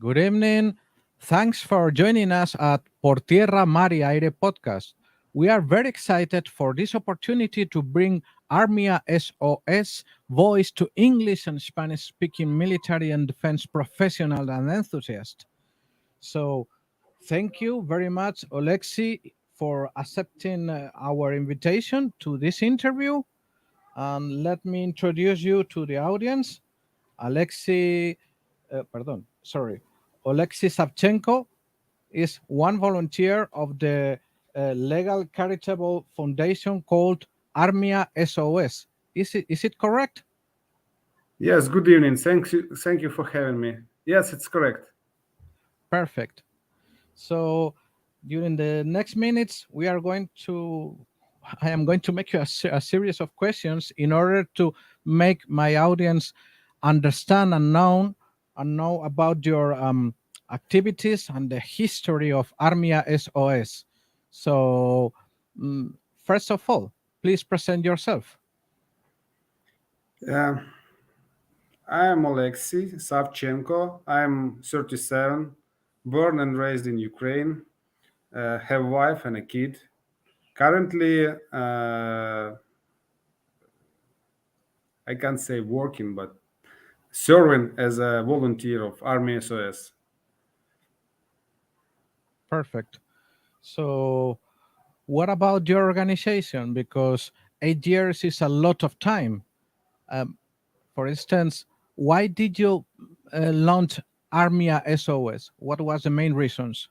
Good evening. Thanks for joining us at Por Tierra, Mar y Aire podcast. We are very excited for this opportunity to bring Army SOS voice to English and Spanish speaking military and defense professionals and enthusiasts. So, thank you very much, Oleksii, for accepting our invitation to this interview. And let me introduce you to the audience. Oleksii, Oleksii Savchenko is one volunteer of the legal charitable foundation called Army SOS. Is it correct? Yes, good evening. Thank you for having me. Yes, it's correct. Perfect. So during the next minutes, I am going to make you a series of questions in order to make my audience understand and know about your activities and the history of Army SOS. So, first of all, please present yourself. I am Oleksii Savchenko. I'm 37, born and raised in Ukraine, have a wife and a kid. Currently, I can't say working, but serving as a volunteer of Army SOS. Perfect. So, what about your organization? Because 8 years is a lot of time. For instance, why did you launch Army SOS? What was the main reasons?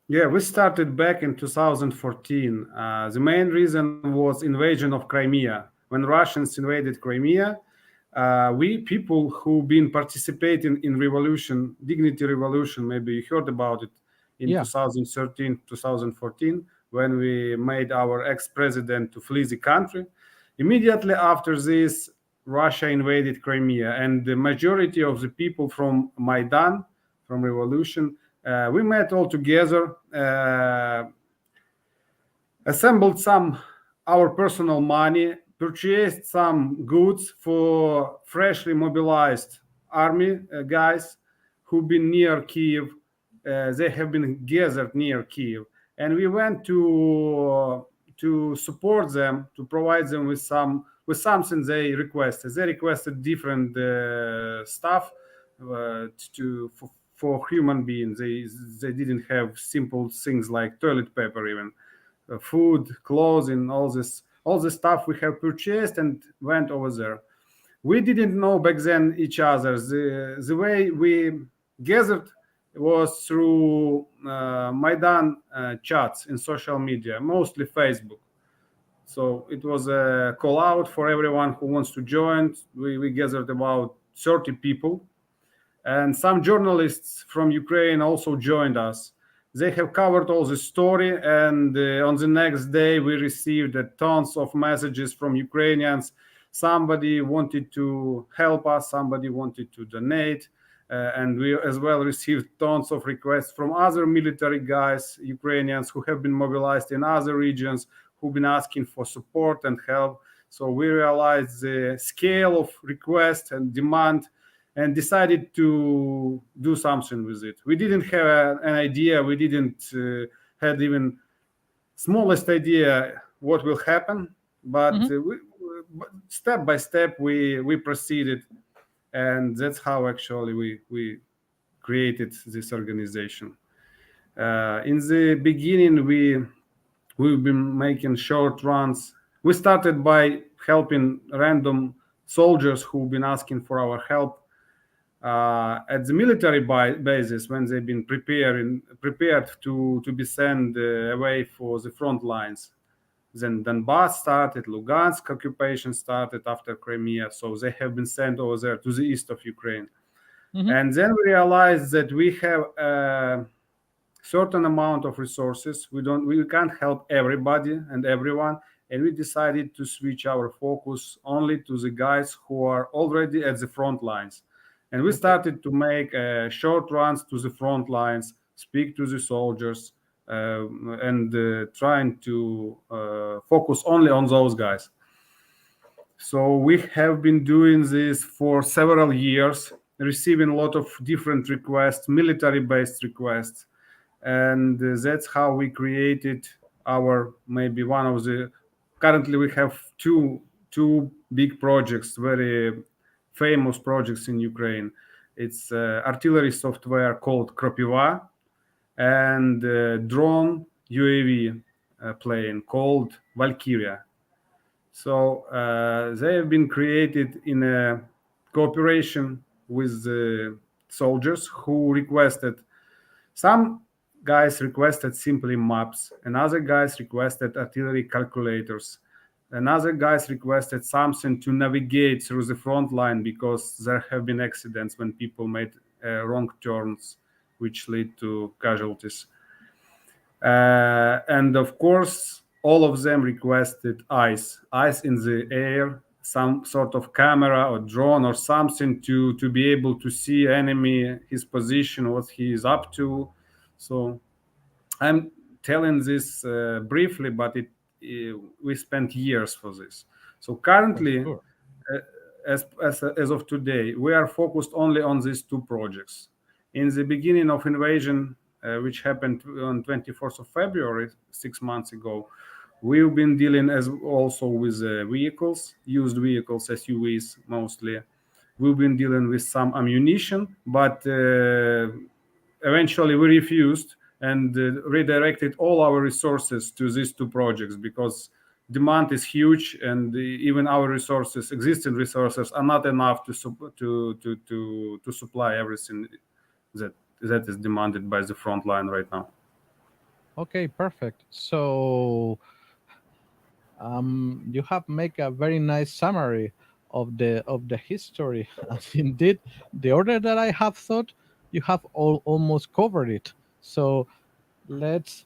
Yeah, we started back in 2014. The main reason was invasion of Crimea. When Russians invaded Crimea, we people who been participating in revolution, dignity revolution, maybe you heard about it in 2013, 2014, when we made our ex-president to flee the country. Immediately after this, Russia invaded Crimea, and the majority of the people from Maidan, from revolution, we met all together, assembled some our personal money, purchased some goods for freshly mobilized army guys who've been near Kiev. They have been gathered near Kiev, and we went to support them, to provide them with something they requested. They requested different stuff for human beings. They didn't have simple things like toilet paper, even food, clothing, all this stuff we have purchased and went over there. We didn't know back then each other. The way we gathered was through Maidan chats in social media, mostly Facebook. So it was a call out for everyone who wants to join. We gathered about 30 people, and some journalists from Ukraine also joined us. They have covered all the story, and on the next day we received tons of messages from Ukrainians. Somebody wanted to help us, somebody wanted to donate, and we as well received tons of requests from other military guys, Ukrainians who have been mobilized in other regions, who've been asking for support and help. So we realized the scale of request and demand and decided to do something with it. We didn't have an idea. We didn't had even smallest idea what will happen. But step by step, we proceeded. And that's how actually we created this organization. In the beginning, we've been making short runs. We started by helping random soldiers who've been asking for our help at the military bases when they've been prepared to be sent away for the front lines. Then Donbass started, Lugansk occupation started after Crimea, so they have been sent over there to the east of Ukraine. And then we realized that we have a certain amount of resources. We can't help everybody and everyone, and we decided to switch our focus only to the guys who are already at the front lines. And we started to make short runs to the front lines, speak to the soldiers, and trying to focus only on those guys. So we have been doing this for several years. receiving a lot of different requests, military-based requests, and that's how we created our maybe one of the. Currently, we have two big projects, very famous projects in Ukraine. It's artillery software called Kropiva and drone UAV plane called Valkyrie. So they have been created in a cooperation with the soldiers who requested. Some guys requested simply maps, and other guys requested artillery calculators, and other guys requested something to navigate through the front line because there have been accidents when people made wrong turns, which lead to casualties. And of course, all of them requested eyes in the air, some sort of camera or drone or something to be able to see enemy, his position, what he is up to. So I'm telling this briefly, but we spent years for this. So currently, Sure. as of today, we are focused only on these two projects. In the beginning of invasion, which happened on 24th of February, 6 months ago, we've been dealing as also with vehicles, used vehicles, SUVs mostly. We've been dealing with some ammunition, but eventually we refused and redirected all our resources to these two projects because demand is huge, and even our resources, existing resources, are not enough to supply everything that is demanded by the front line right now. Okay, perfect. So you have make a very nice summary of the history. And indeed, the order that I have thought, you have almost covered it. So let's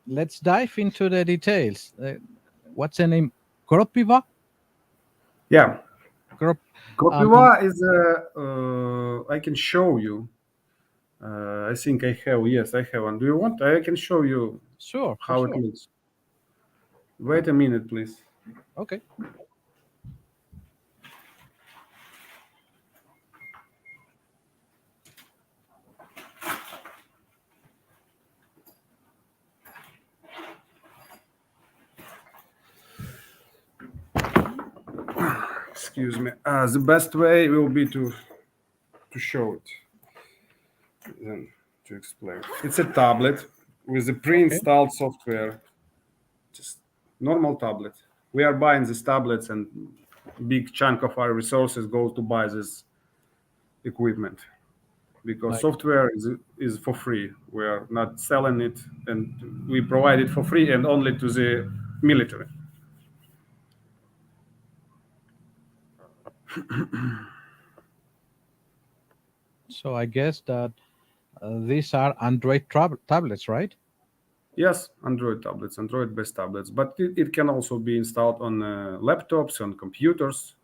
let's dive into the details. What's the name? Kropiva? Yeah, Krop, Kopiva is I can show you. I think I have. Yes, I have one. Do you want? I can show you sure, for how it sure. looks. Wait a minute, please. Okay. Excuse me. The best way will be to show it, then to explain. It's a tablet with a pre-installed software, just normal tablet. We are buying these tablets, and big chunk of our resources goes to buy this equipment because Like, software is for free. We are not selling it, and we provide it for free and only to the military. so I guess that these are Android tablets, right? Yes, Android tablets, Android-based tablets, but it can also be installed on laptops, on computers.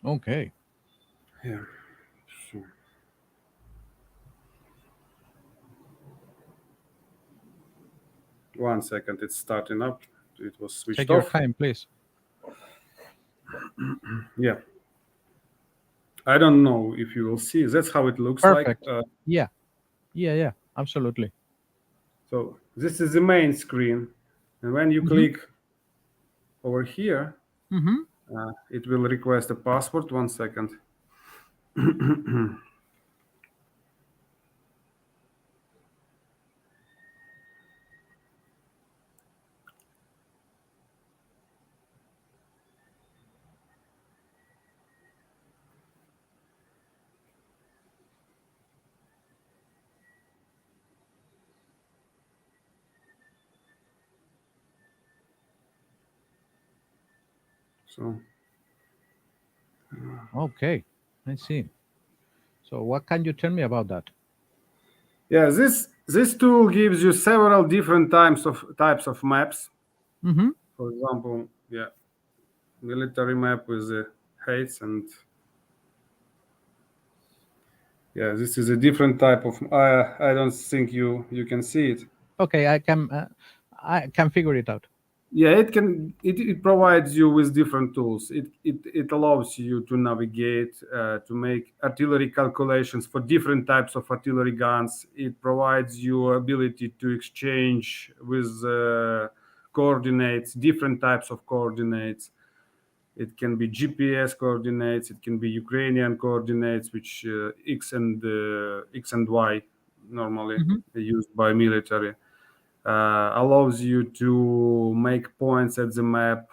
Okay. Yeah. So, one second, it's starting up. It was switched Take your off. time, please. Yeah. I don't know if you will see. That's how it looks Perfect. like. Yeah. Yeah. Absolutely. So this is the main screen, and when you Mm-hmm. click over here, Mm-hmm. it will request a password. One second. So Okay. I see. So what can you tell me about that? yeah, this tool gives you several different types of maps. Mm-hmm. For example, yeah, military map with the heights, and yeah, this is a different type of. I don't think you can see it. Okay, I can figure it out. Yeah, it provides you with different tools. It allows you to navigate, to make artillery calculations for different types of artillery guns. It provides you ability to exchange with coordinates, different types of coordinates. It can be GPS coordinates, it can be Ukrainian coordinates, which X and Y normally Mhm. used by military. Allows you to make points at the map,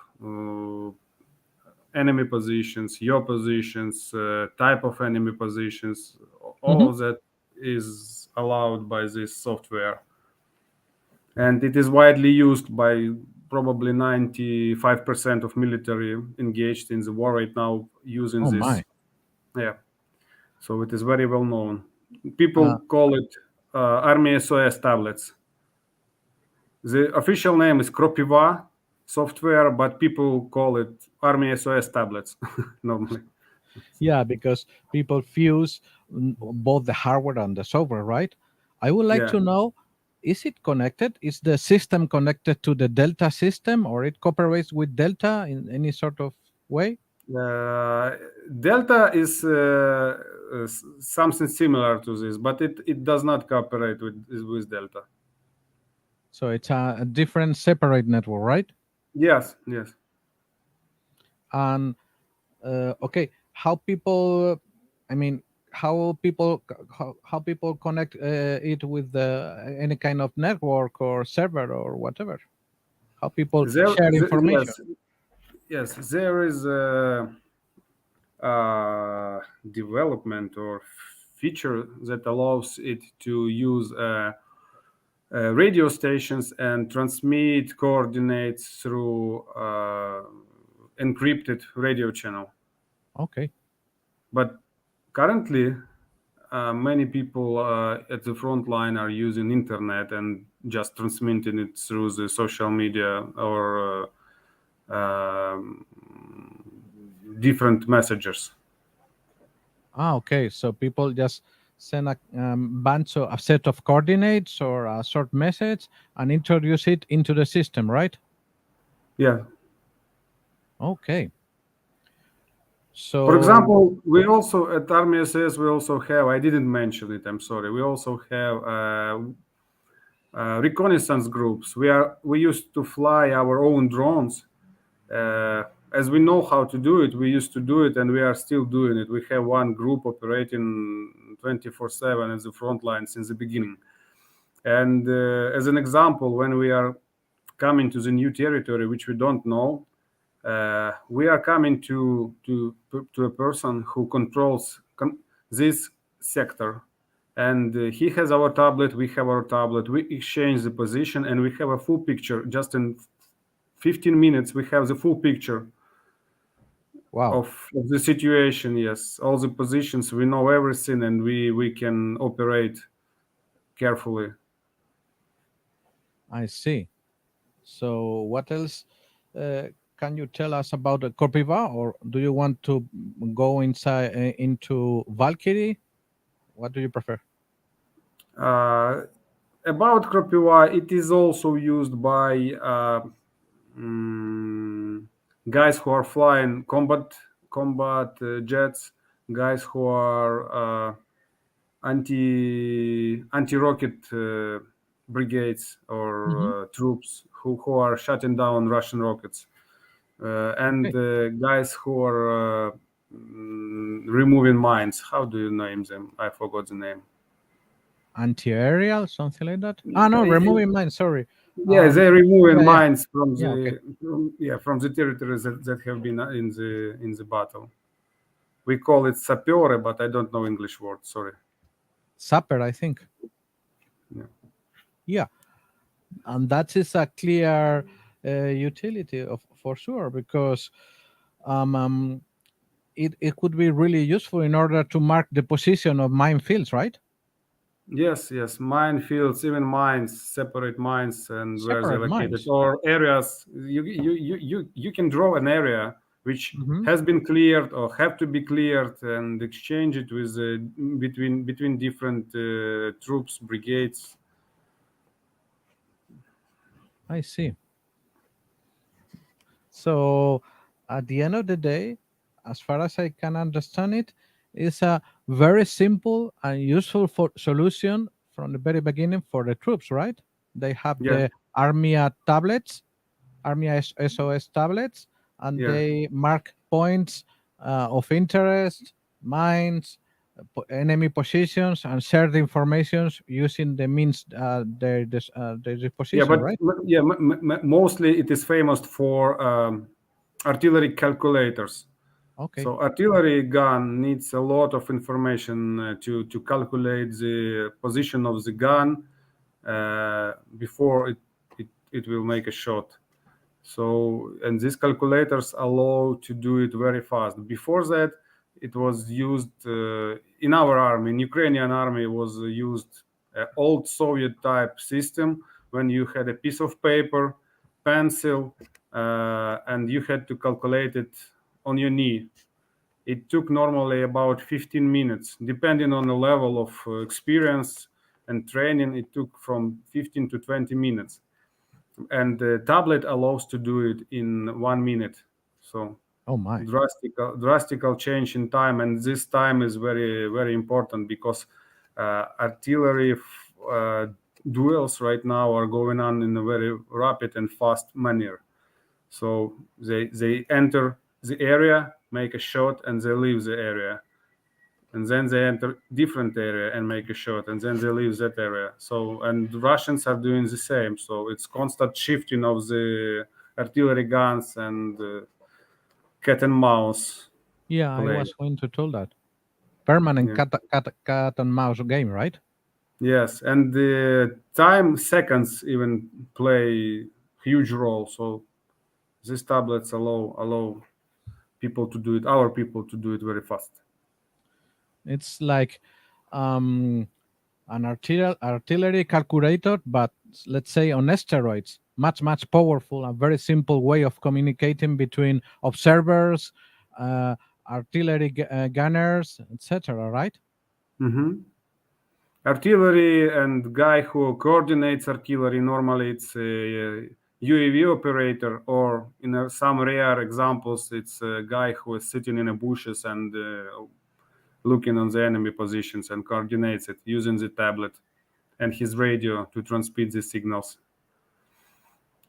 enemy positions, your positions, type of enemy positions. All Mhm. of that is allowed by this software, and it is widely used by probably 95% of military engaged in the war right now using Oh this. my. Yeah, so it is very well known. Uh, People call it Army SOS tablets. The official name is Kropiva software, but people call it Army SOS tablets normally. yeah, because people fuse both the hardware and the software, right? I would like Yeah. to know, is it connected? Is the system connected to the Delta system, or it cooperates with Delta in any sort of way? Delta is something similar to this, but it does not cooperate with Delta. So it's a different separate network, right? Yes, yes. And okay, how people, I mean, how people connect it with any kind of network or server or whatever? How people share information? Yes, yes. There is development or feature that allows it to use radio stations and transmit coordinates through encrypted radio channel. Okay. But currently, many people at the front line are using internet and just transmitting it through the social media or different messengers. Okay. So people just send a set of coordinates or a short message and introduce it into the system, right? Yeah. Okay. For So example, we also at Army SOS we also have. I didn't mention it. I'm sorry. We also have reconnaissance groups. We used to fly our own drones. Uh, as we know how to do it, we used to do it, and we are still doing it. We have one group operating 24/7 at the front line since the beginning. And as an example, when we are coming to the new territory, which we don't know, we are coming to a person who controls this sector, and he has our tablet, we have our tablet, we exchange the position, and we have a full picture. Just in 15 minutes we have the full picture wow, of the situation. Yes, all the positions, we know everything, and we can operate carefully. I see. So what else can you tell us about the Corpiva, or do you want to go inside into Valkyrie? What do you prefer? uh, about Kropiva, it is also used by guys who are flying combat jets, guys who are anti rocket brigades Hmm. or troops who are shutting down Russian rockets, and Okay, guys who are removing mines. How do you name them? I forgot the name. anti-aerial, something like that. Ah, no, removing mine. Sorry. Yeah, they're removing Yeah, yeah, mines from yeah. Okay, from the territories that have been in the battle. We call it sapere, but I don't know English word. Sorry. Sapper, I think. Yeah. Yeah, and that is a clear utility of for sure because um, um, it could be really useful in order to mark the position of minefields, right? Yes, yes. Minefields, even mines, separate mines, and where they're Separate located, mines. or areas. You can draw an area which Hmm. has been cleared or have to be cleared, and exchange it with between different troops, brigades. I see. So at the end of the day, as far as I can understand it, it's a very simple and useful for solution from the very beginning for the troops, right? They have Yeah, the Armia tablets, SOS tablets, and yeah. they mark points of interest, mines, enemy positions, and share the informations using the means their Yeah, disposition, but right? yeah, mostly it is famous for artillery calculators. Okay. So artillery gun needs a lot of information to calculate the position of the gun before it will make a shot. So, and these calculators allow to do it very fast. Before that, it was used in our army, in Ukrainian army was used old Soviet type system when you had a piece of paper, pencil, and you had to calculate it on your knee. It took normally about 15 minutes, depending on the level of experience and training. It took from 15 to 20 minutes, and the tablet allows to do it in 1 minute. So Oh my. drastical change in time, and this time is very important because artillery duels right now are going on in a very rapid and fast manner. So they enter the area, make a shot, and they leave the area, and then they enter different area and make a shot, and then they leave that area. So, and the Russians are doing the same. So it's constant shifting of the artillery guns and cat and mouse Yeah, I play. was going to tell that. Permanent Yeah. cat and mouse game, right? Yes, and the time seconds even play huge role. So these tablets allow people to do it, our people to do it very fast. It's like um, an artillery calculator, but let's say on steroids. Much powerful and very simple way of communicating between observers, uh, artillery gunners, etc. Right? Hmm. Artillery and guy who coordinates artillery, normally it's a UAV operator, or in some rare examples it's a guy who is sitting in the bushes and looking on the enemy positions and coordinates it using the tablet and his radio to transmit the signals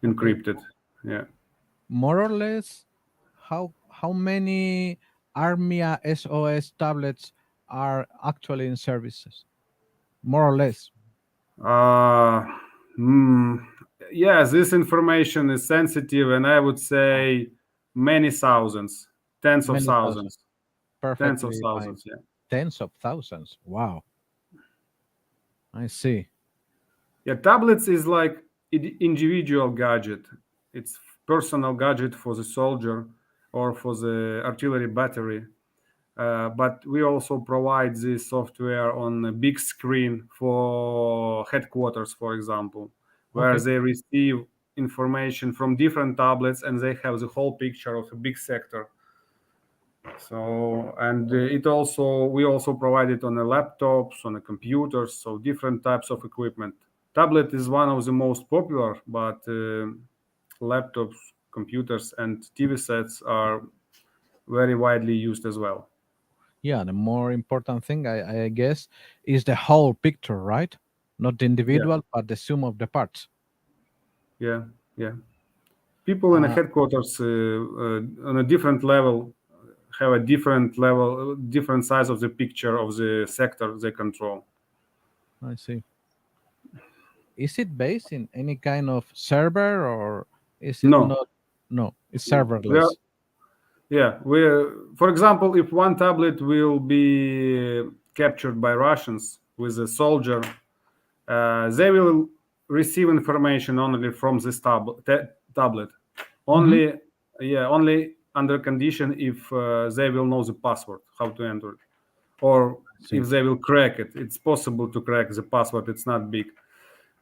Okay. encrypted. Yeah. More or less, how many Armia SOS tablets are actually in services? More or less, uh, mm, yeah, this information is sensitive, and I would say many thousands, tens of many thousands. thousands, tens of Perfectly fine. thousands. Yeah. Tens of thousands. Wow. I see. Yeah, tablets is like individual gadget. It's personal gadget for the soldier or for the artillery battery. But we also provide this software on a big screen for headquarters, for example, where Okay. they receive information from different tablets and they have the whole picture of a big sector. So, and it also, we also provide it on the laptops, on the computers, so different types of equipment. Tablet is one of the most popular, but laptops, computers, and TV sets are very widely used as well. Yeah, the more important thing, I guess, is the whole picture, right? Not the Yeah, individual, but the sum of the parts. yeah, yeah. People in the Uh, headquarters on a different level have a different level, different size of the picture of the sector they control. I see. Is it based in any kind of server or is it No, not? No, it's no. We are, serverless. yeah, we. For example, if one tablet will be captured by Russians with a soldier, they will receive information only from this tablet. Hmm. Only, yeah, only under condition if they will know the password, how to enter it, or I see. if they will crack it. It's possible to crack the password. It's not big,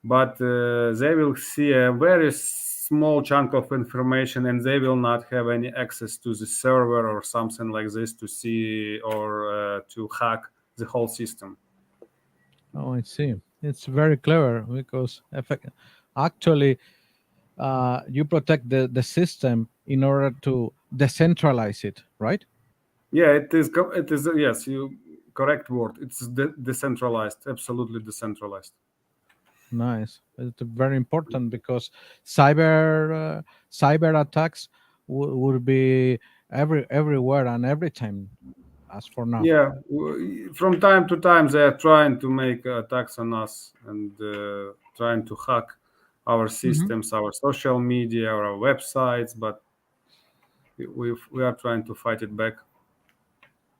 but they will see a very small chunk of information, and they will not have any access to the server or something like this to see or to hack the whole system. Oh, I see. It's very clever because actually, you protect the system in order to decentralize it, right? Yeah, it is. It is. Yes, you correct word. It's decentralized. Absolutely decentralized. Nice. It's very important because cyber attacks would be everywhere and every time as for now. Yeah, from time to time they are trying to make attacks on us and trying to hack our Mhm. systems, our social media, or our websites. But we are trying to fight it back.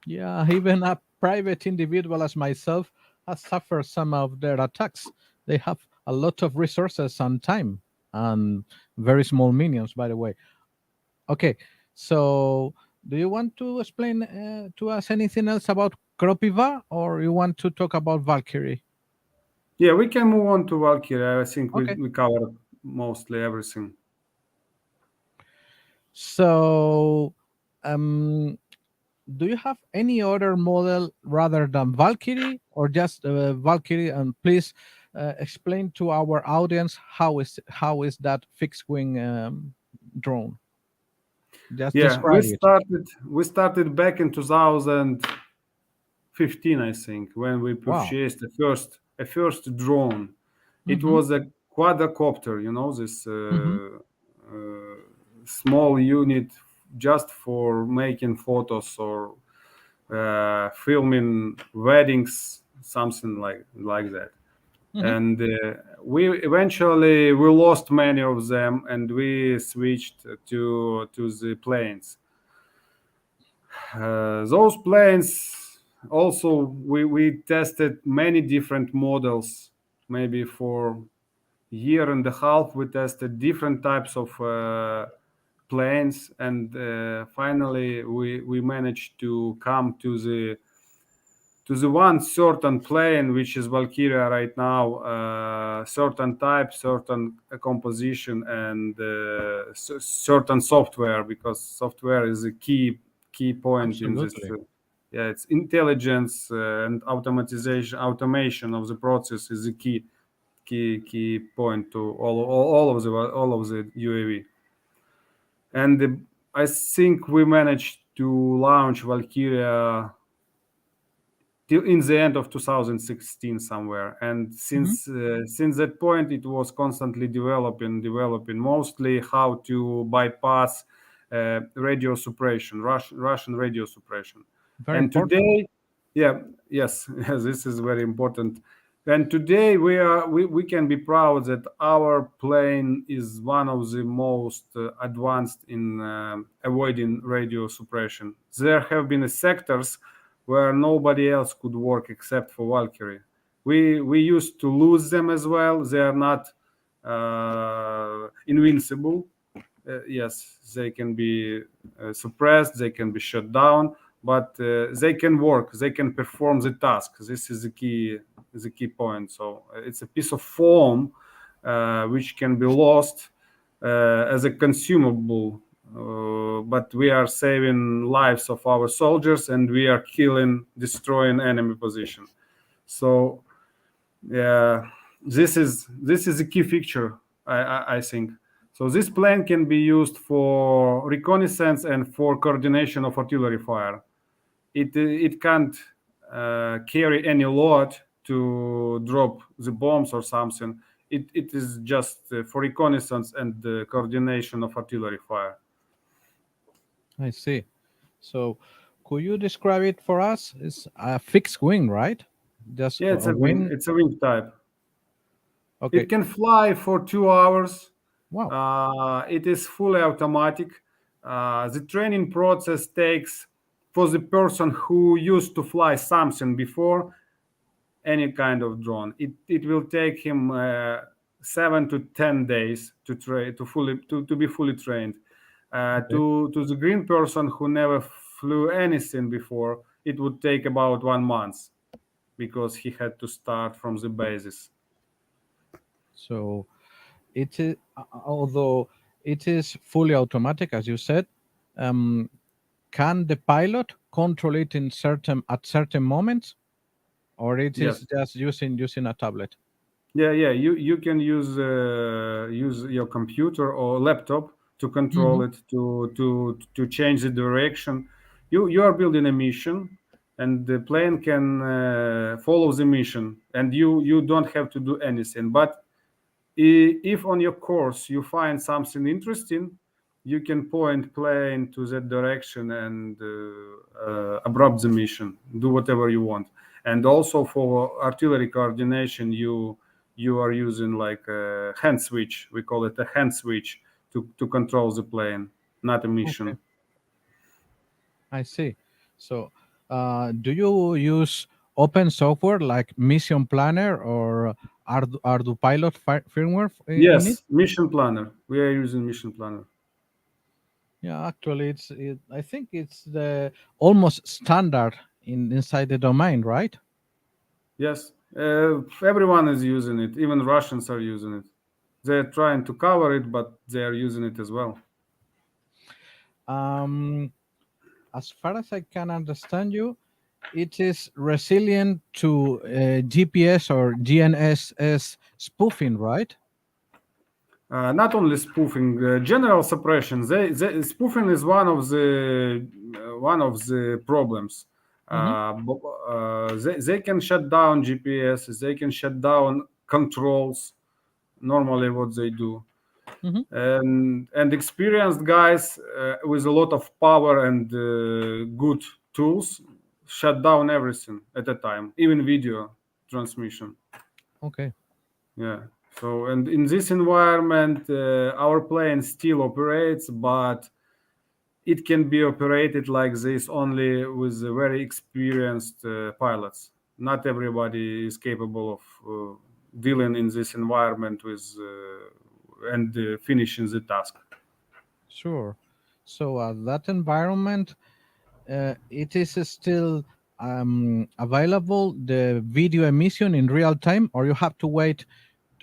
Yeah, even a private individual as myself has suffered some of their attacks. They have a lot of resources and time and very small minions, by the way. Okay, so do you want to explain to us anything else about Kropiva, or you want to talk about Valkyrie? Yeah, we can move on to Valkyrie. I think Okay. we covered mostly everything. So, um, do you have any other model rather than Valkyrie, or just Valkyrie? And please explain to our audience how is that fixed wing drone? Just Yeah, describe it. we started back in 2015, I think, when we Wow. purchased a first drone. It Mm-hmm. was a quadcopter, this Mm-hmm. small unit just for making photos or filming weddings, something like that. Mm-hmm. And we lost many of them, and we switched to the planes. Those planes also we tested many different models. Maybe for year and a half we tested different types of planes, and finally we managed to come to the one certain plane, which is Valkyrie right now, certain type, certain composition, and certain software, because software is a key point in this. Absolutely. Yeah, it's intelligence and automation of the process is a key point to all of the UAV. And I think we managed to launch Valkyria till in the end of 2016 somewhere, and Mm-hmm. since that point it was constantly developing mostly how to bypass radio suppression, Russian radio suppression. Very And important. today, yeah, yes, yes, this is very important. And today we can be proud that our plane is one of the most advanced in avoiding radio suppression. There have been sectors where nobody else could work except for Valkyrie. We used to lose them as well. They are not invincible. Yes, they can be suppressed, they can be shut down, but they can work, they can perform the task. This is the key point. So it's a piece of foam which can be lost as a consumable, but we are saving lives of our soldiers and we are destroying enemy position. So yeah, this is a key feature, I think. So this plane can be used for reconnaissance and for coordination of artillery fire. It can't carry any load to drop the bombs or something. It is just for reconnaissance and the coordination of artillery fire. I see. So, could you describe it for us? It's a fixed wing, right? Just Yeah, a wing. it's a wing type. Okay. It can fly for 2 hours. Wow. It is fully automatic. The training process takes, for the person who used to fly something before, any kind of drone, it will take him 7 to 10 days to be fully trained. Okay. To the green person who never flew anything before, it would take about 1 month because he had to start from the basis. So it is, although it is fully automatic, as you said. Um, can the pilot control it in certain at certain moments, or it is Yes. just using a tablet? Yeah. You can use your computer or laptop to control Mhm. it, to change the direction. You are building a mission, and the plane can follow the mission, and you don't have to do anything. But if on your course you find something interesting, you can point plane to that direction and abrupt the mission, do whatever you want. And also for artillery coordination, you are using like a hand switch. We call it a hand switch to control the plane, not a Okay, mission. I see. So, do you use open software like Mission Planner or Ardu Pilot firmware in it? Yes, mission planner. We are using mission planner. Yeah, actually, I think it's the almost standard inside the domain, right? Yes, everyone is using it. Even Russians are using it. They're trying to cover it, but they are using it as well. Um, as far as I can understand you, it is resilient to GPS or GNSS spoofing, right? Not only spoofing, general suppression. Spoofing is one of the problems. Mm-hmm. They can shut down GPS. They can shut down controls. Normally, what they do, Mm-hmm. and experienced guys with a lot of power and good tools shut down everything at a time, even video transmission. Okay. Yeah. So, and in this environment, our plane still operates, but it can be operated like this only with very experienced pilots. Not everybody is capable of dealing in this environment with and finishing the task. Sure. So that environment, it is still available, the video emission in real time, or you have to wait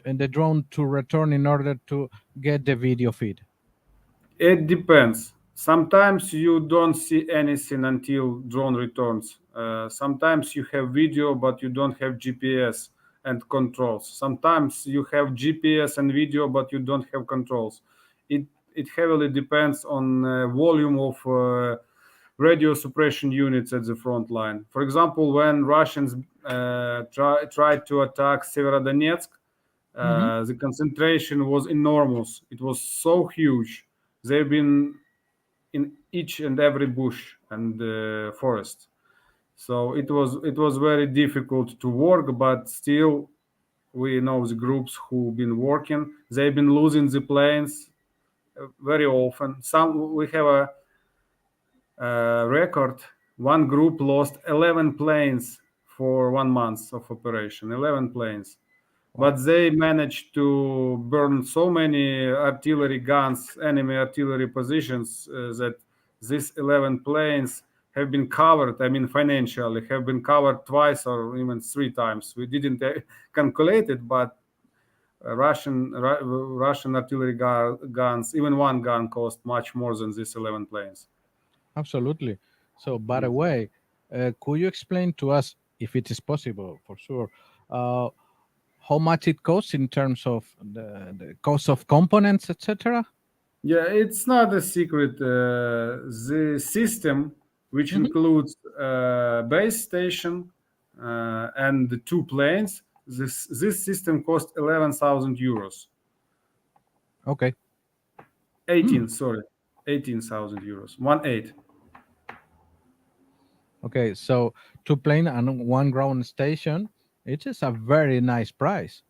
in the drone to return in order to get the video feed. It depends. Sometimes you don't see anything until drone returns. Sometimes you have video, but you don't have GPS and controls. Sometimes you have GPS and video, but you don't have controls. It it heavily depends on volume of radio suppression units at the front line. For example, when Russians tried to attack Severodonetsk, Mm-hmm. the concentration was enormous. It was so huge. They've been in each and every bush and forest. So it was very difficult to work, but still we know the groups who've been working. They've been losing the planes very often. Some we have a record. One group lost 11 planes for 1 month of operation. 11 planes, Wow. but they managed to burn so many artillery guns, enemy artillery positions, that these 11 planes have been covered. I mean, financially, have been covered twice or even three times. We didn't calculate it, but Russian artillery guns, even one gun cost much more than these 11 planes. Absolutely. So, by Yeah. the way, could you explain to us, if it is possible, for sure, uh, how much it costs in terms of the cost of components, etc.? Yeah, it's not a secret. The system, which Hmm. includes base station and the two planes, this system cost 11,000 euros. Okay. Hmm. 18, sorry, 18,000 euros. 1/8. Okay. So, two plane and one ground station, it is a very nice price.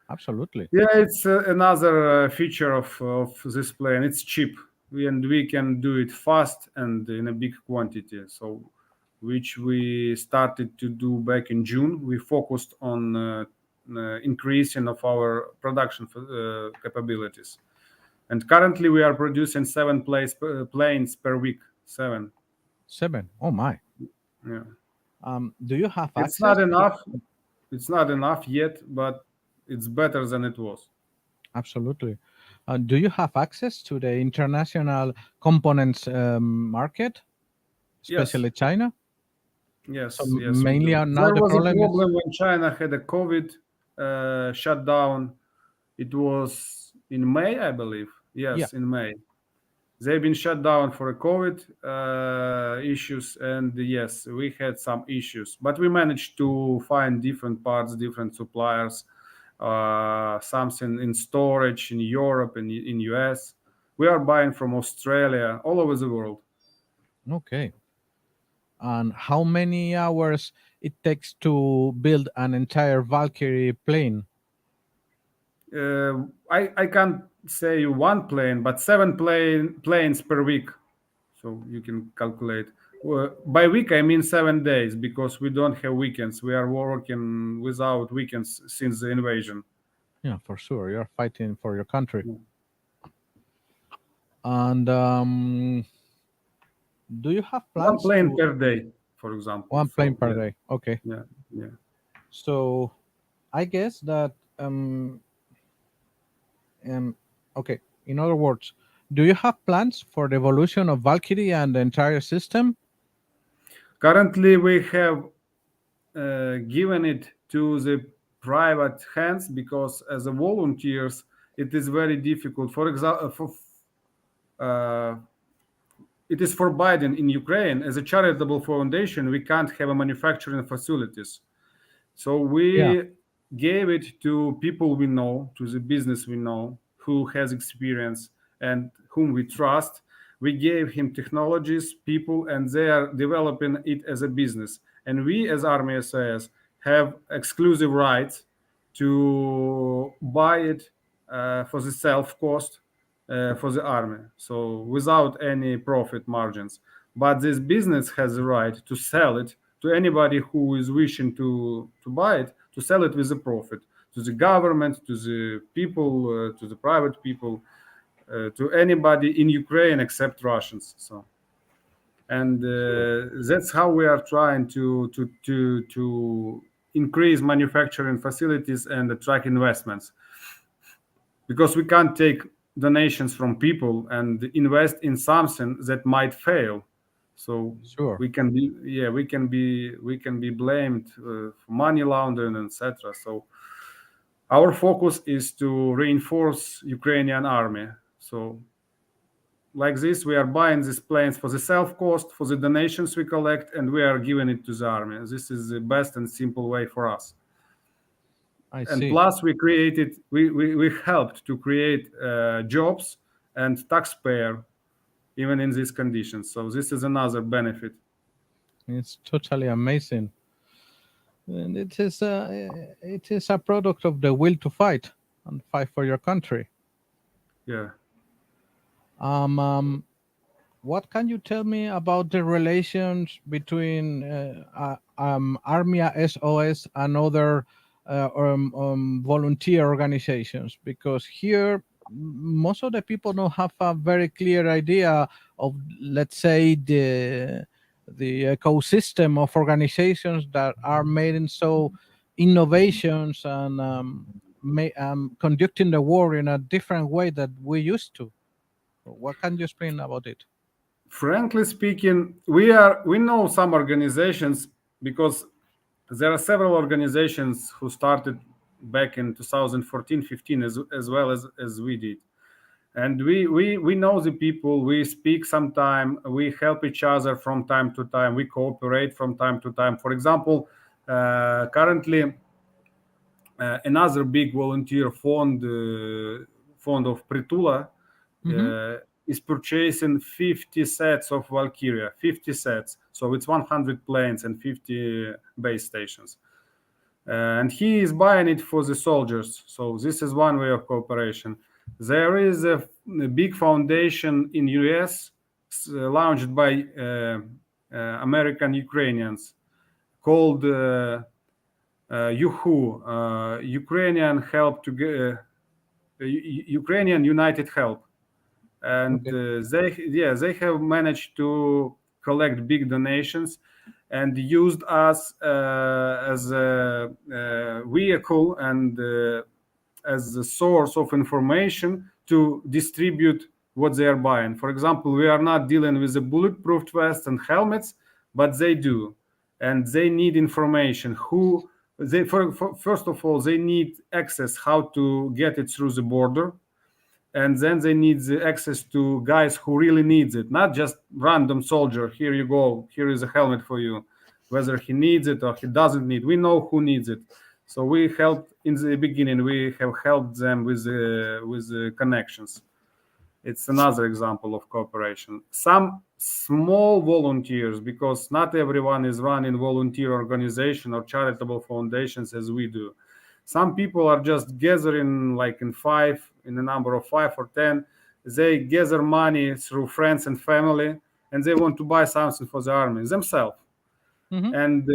Absolutely. Yeah, it's another feature of this plane. It's cheap, and we can do it fast and in a big quantity. So, which we started to do back in June. We focused on increasing of our production capabilities, and currently we are producing planes per week. Seven. Seven. Oh my. Yeah, Do you have it's access not to? enough. It's not enough yet, but it's better than it was. Absolutely. Do you have access to the international components market, Yes. especially China? So Yes, yes, we mainly do. are now There the was a problem is. problem when China had a COVID. shut down. It was in May, I believe. Yeah. Yes, in May. They've been shut down for COVID issues, and yes, we had some issues, but we managed to find different parts, different suppliers, something in storage in Europe and in US. We are buying from Australia, all over the world. Okay. And how many hours it takes to build an entire Valkyrie plane? I can't say one plane, but seven planes per week. So you can calculate. By week, I mean 7 days because we don't have weekends. We are working without weekends since the invasion. Yeah, for sure. You're fighting for your country. Yeah. And do you have One plans plane to per day, for example. one plane So per yeah, day? Okay. yeah, yeah. So I guess that okay. In other words, do you have plans for the evolution of Valkyrie and the entire system? Currently, we have given it to the private hands because as a volunteers, it is very difficult. For example, uh, it is forbidden in Ukraine as a charitable foundation. We can't have a manufacturing facilities. So Yeah. we gave it to people we know, to the business we know, who has experience and whom we trust. We gave him technologies, people, and they are developing it as a business. And we, as Army SOS, have exclusive rights to buy it for the self cost for the army, so without any profit margins. But this business has the right to sell it to anybody who is wishing to buy it, to sell it with a profit to the government, to the people, to the private people, to anybody in Ukraine except Russians. So, and that's how we are trying to increase manufacturing facilities and attract investments because we can't take donations from people and invest in something that might fail. So Sure. we can be blamed for money laundering, etc. So our focus is to reinforce Ukrainian army. So like this, we are buying these planes for the self cost, for the donations we collect, and we are giving it to the army. This is the best and simple way for us. I And see. plus we helped to create jobs and taxpayer even in these conditions, so this is another benefit. It's totally amazing. And it is a product of the will to fight and fight for your country. Yeah. Um, what can you tell me about the relations between Army SOS and other volunteer organizations? Because here, most of the people don't have a very clear idea of, let's say, the ecosystem of organizations that are making so innovations and conducting the war in a different way that we used to. What can you explain about it? Frankly speaking, we know some organizations because there are several organizations who started back in 2014-15 as well as we did, and we know the people, we speak sometime, we help each other from time to time, we cooperate from time to time. For example, currently another big volunteer fund of Pritula Hmm. is purchasing 50 sets of Valkyrie, 50 sets. So it's 100 planes and 50 base stations. And he is buying it for the soldiers. So this is one way of cooperation. There is a big foundation in US launched by American Ukrainians called YUHU, Ukrainian Help to Ukrainian United Help, and Okay. they have managed to collect big donations and used us as a vehicle and as a source of information to distribute what they are buying. For example, we are not dealing with the bulletproof vests and helmets, but they do, and they need information who first of all, they need access how to get it through the border, and then they need the access to guys who really needs it, not just random soldier. Here you go. Here is a helmet for you. Whether he needs it or he doesn't need, we know who needs it. So we helped in the beginning. We have helped them with the connections. It's another example of cooperation. Some small volunteers, because not everyone is running volunteer organization or charitable foundations as we do. Some people are just gathering like in a number of 5 or 10. They gather money through friends and family, and they want to buy something for the army themselves. Mhm. And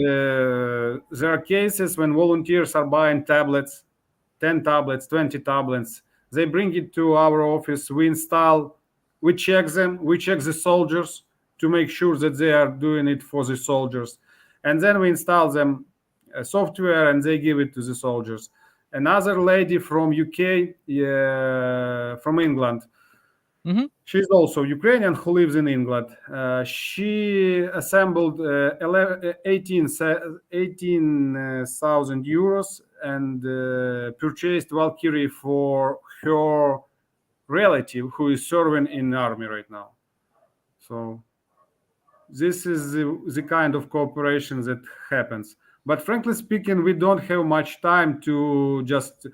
there are cases when volunteers are buying tablets, 10 tablets, 20 tablets. They bring it to our office. We install, we check them, we check the soldiers to make sure that they are doing it for the soldiers. And then we install them software and they give it to the soldiers. Another lady from UK, from England, Mhm. she's also Ukrainian who lives in England. She assembled 18,000 euros and purchased Valkyrie for her relative who is serving in the army right now. So this is the kind of cooperation that happens. But frankly speaking, we don't have much time to just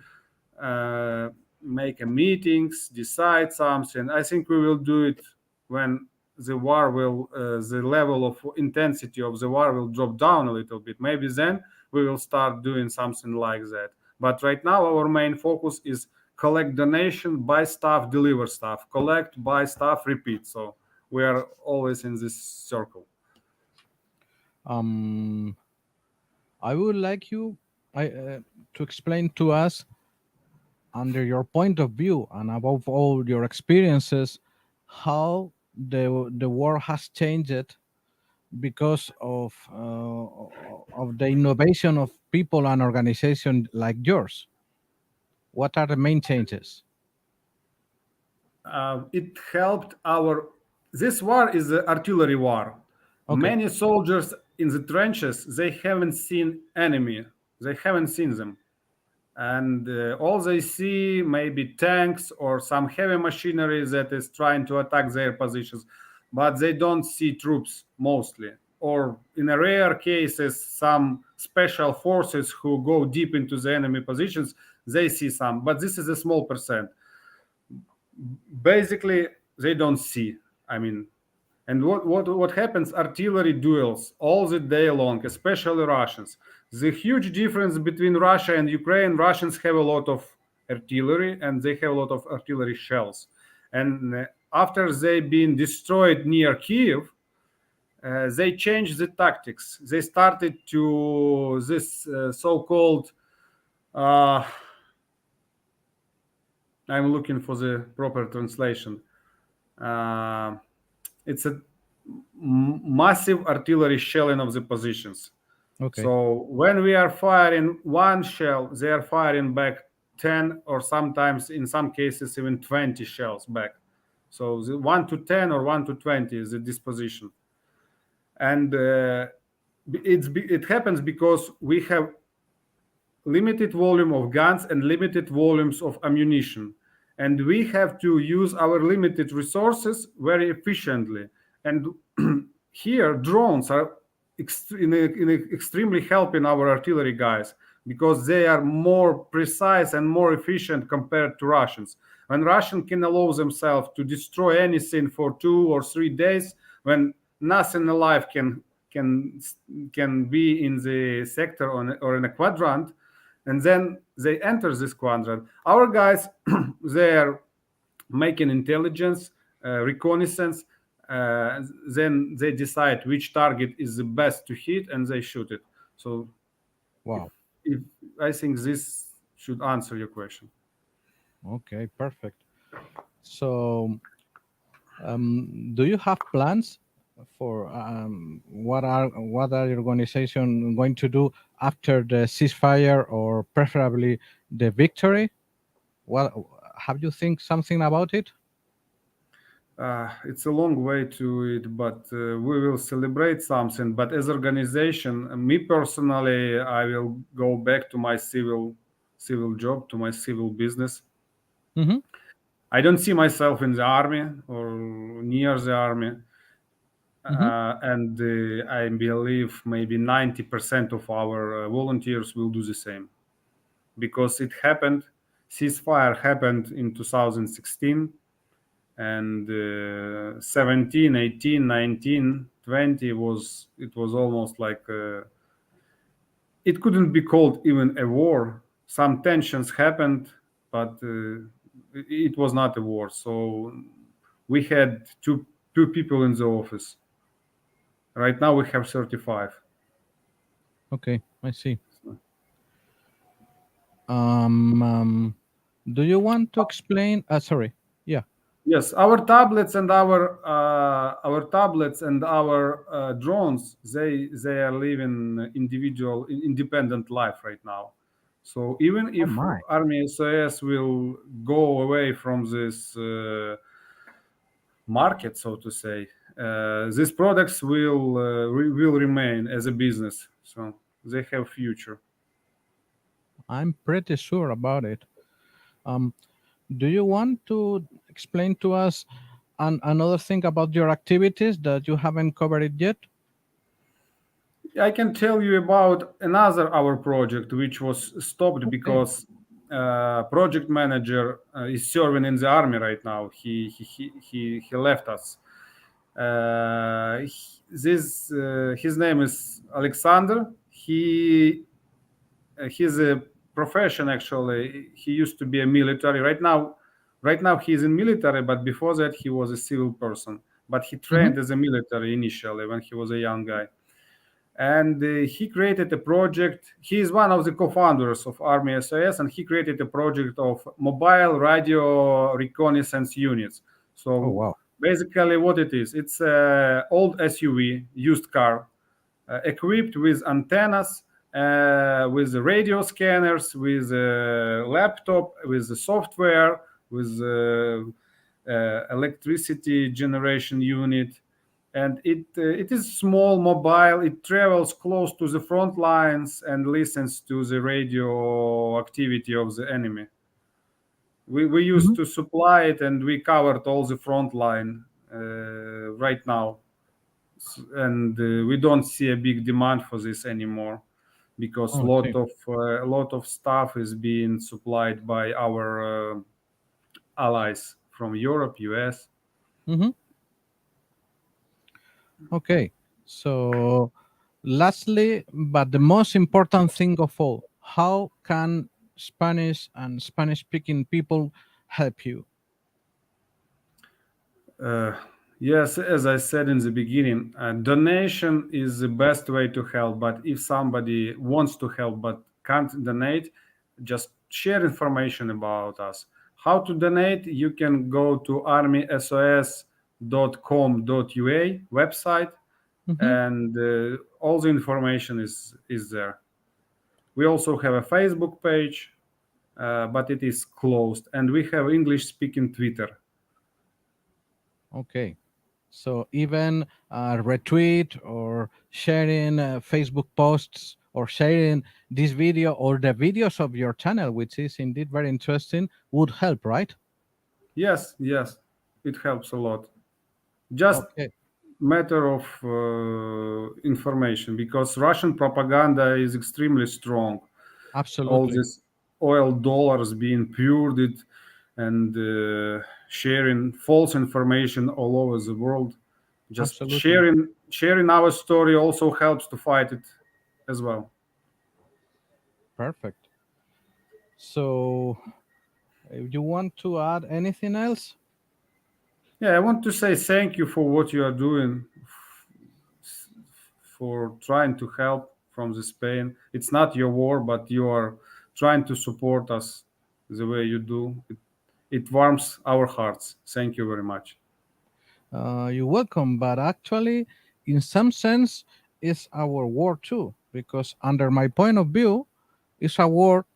make a meetings, decide something. I think we will do it when the war will, the level of intensity of the war will drop down a little bit. Maybe then we will start doing something like that. But right now, our main focus is collect donation, buy stuff, deliver stuff, collect, buy stuff, repeat. So we are always in this circle. Um, I would like you to explain to us, under your point of view and above all your experiences, how the war has changed because of the innovation of people and organizations like yours. What are the main changes? It helped our. This war is an artillery war. Okay. Many soldiers in the trenches, they haven't seen enemy. They haven't seen them, and all they see maybe tanks or some heavy machinery that is trying to attack their positions, but they don't see troops mostly, or in a rare cases some special forces who go deep into the enemy positions, they see some, but this is a small percent. Basically they don't see. I mean, and what happens, artillery duels all the day long, especially Russians. The huge difference between Russia and Ukraine, Russians have a lot of artillery and they have a lot of artillery shells, and after they've been destroyed near Kiev, they changed the tactics. They started to this so-called uh, I'm looking for the proper translation. Uh, it's a massive artillery shelling of the positions. Okay. So when we are firing one shell, they are firing back 10 or sometimes in some cases even 20 shells back. So the 1 to 10 or 1 to 20 is the disposition. And it happens because we have limited volume of guns and limited volumes of ammunition, and we have to use our limited resources very efficiently. And here drones are extremely helping our artillery guys because they are more precise and more efficient compared to Russians. When Russian can allow themselves to destroy anything for 2 or 3 days, when nothing alive can can be in the sector or in a quadrant, and then they enter this quadrant. Our guys, they are making intelligence, reconnaissance. Then they decide which target is the best to hit, and they shoot it. So, if, Wow. if I think this should answer your question. Okay, perfect. So, do you have plans for what are your organization going to do after the ceasefire, or preferably the victory? What have you think something about it? It's a long way to it, but we will celebrate something. But as organization, me personally, I will go back to my civil job, to my civil business. Hmm. I don't see myself in the army or near the army, Hmm. and I believe maybe 90% of our volunteers will do the same because it happened. Ceasefire happened in 2016, and 17, 18, 19, 20 was almost like it couldn't be called even a war. Some tensions happened, but it was not a war. So we had two people in the office. Right now we have 35. Okay, I see. Um, um, do you want to explain? Sorry. Yeah. Yes, our tablets and our drones, they are living independent life right now. So even Oh if my. Army SOS will go away from this market, so to say, these products will remain as a business. So they have future. I'm pretty sure about it. Um, do you want to explain to us another thing about your activities that you haven't covered it yet? I can tell you about another our project which was stopped Okay. because project manager is serving in the army right now. He left us. This his name is Alexander. He's a profession actually. He used to be a military. Right now he's in military, but before that he was a civil person. But he Hmm. trained as a military initially when he was a young guy, and he created a project. He is one of the co-founders of Army SOS, and he created a project of mobile radio reconnaissance units. Oh So wow. basically, what it is, it's an old SUV, used car, equipped with antennas, with radio scanners, with a laptop, with the software, with electricity generation unit, and it is small, mobile. It travels close to the front lines and listens to the radio activity of the enemy. We used Hmm. to supply it, and we covered all the front line right now. And we don't see a big demand for this anymore because Oh, I see. a lot of stuff is being supplied by our allies from Europe, US. Hmm. Okay. So, lastly, but the most important thing of all, how can Spanish and Spanish speaking people help you? Uh, yes, as I said in the beginning, donation is the best way to help. But if somebody wants to help but can't donate, just share information about us. How to donate? You can go to armysos.com.ua website, Hmm. and all the information is there. We also have a Facebook page, but it is closed, and we have English speaking Twitter. Okay. So even retweet or sharing Facebook posts or sharing this video or the videos of your channel, which is indeed very interesting, would help, right? Yes, yes, it helps a lot. Just Okay, matter of information because Russian propaganda is extremely strong. All absolutely, these oil dollars being poured it and sharing false information all over the world. Just absolutely, sharing our story also helps to fight it as well. perfect. So, you want to add anything else? Yeah, I want to say thank you for what you are doing, for trying to help from this pain. It's not your war, but you are trying to support us the way you do. It warms our hearts. Thank you very much. You're welcome, but actually, in some sense, it's our war too, because under my point of view, it's a war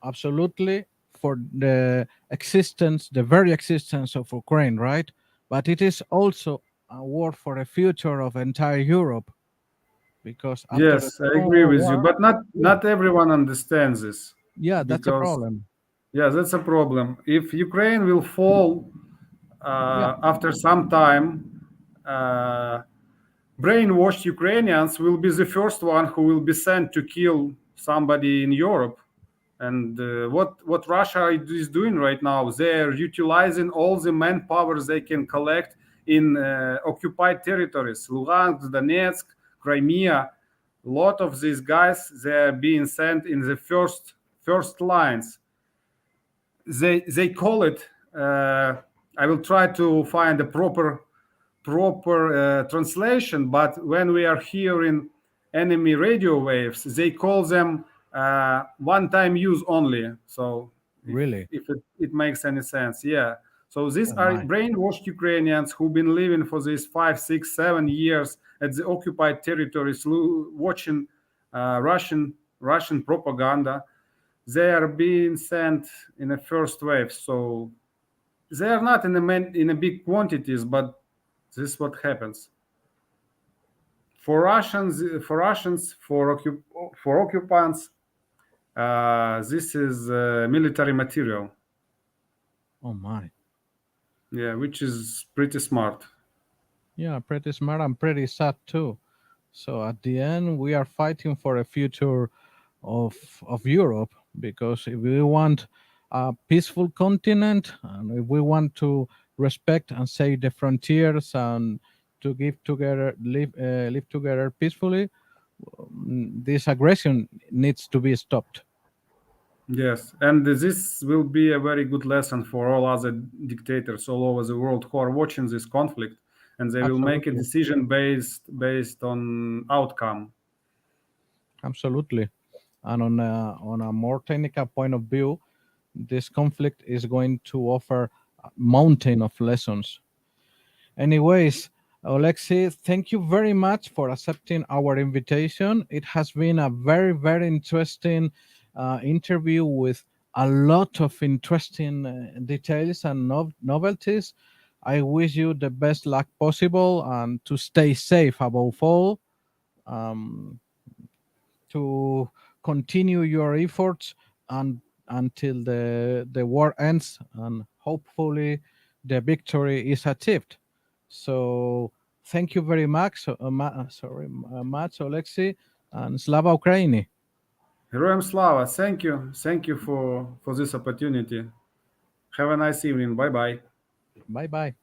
absolutely for the existence, the very existence of Ukraine, right? but it is also a war for the future of entire Europe, because after the Yes, I Second agree World with you, War, but not yeah, not everyone understands this yeah, that's a because problem. yeah, that's a problem. If Ukraine will fall Yeah, after some time, uh, brainwashed Ukrainians will be the first one who will be sent to kill somebody in Europe. And what Russia is doing right now, they're utilizing all the manpower they can collect in occupied territories, Luhansk, Donetsk, Crimea. A lot of these guys, they're being sent in the first lines. They call it. I will try to find a proper translation, but when we are hearing enemy radio waves, they call them one-time use only. So really. if it makes any sense, yeah. So these Oh are my, brainwashed Ukrainians who've been living for these 5, 6, 7 years at the occupied territories, watching Russian propaganda. They are being sent in a first wave. So they are not in a big quantities, but this is what happens. For occupants, this is military material. oh my. Yeah, which is pretty smart. Yeah, pretty smart and pretty sad too. So at the end, we are fighting for a future of Europe, because if we want a peaceful continent, and if we want to respect and save the frontiers, and to live together peacefully, this aggression needs to be stopped. Yes, and this will be a very good lesson for all other dictators all over the world who are watching this conflict, and they will make a Absolutely, decision based on outcome. absolutely. And on a more technical point of view, this conflict is going to offer a mountain of lessons. Anyways, Oleksii, thank you very much for accepting our invitation. It has been a very, very interesting interview with a lot of interesting details and novelties. I wish you the best luck possible and to stay safe above all, um, to continue your efforts and until the war ends, and hopefully the victory is achieved. So thank you very much, much, Oleksii, and Slava Ukraini. Heroям Slava, thank you for this opportunity. Have a nice evening. Bye bye. Bye bye.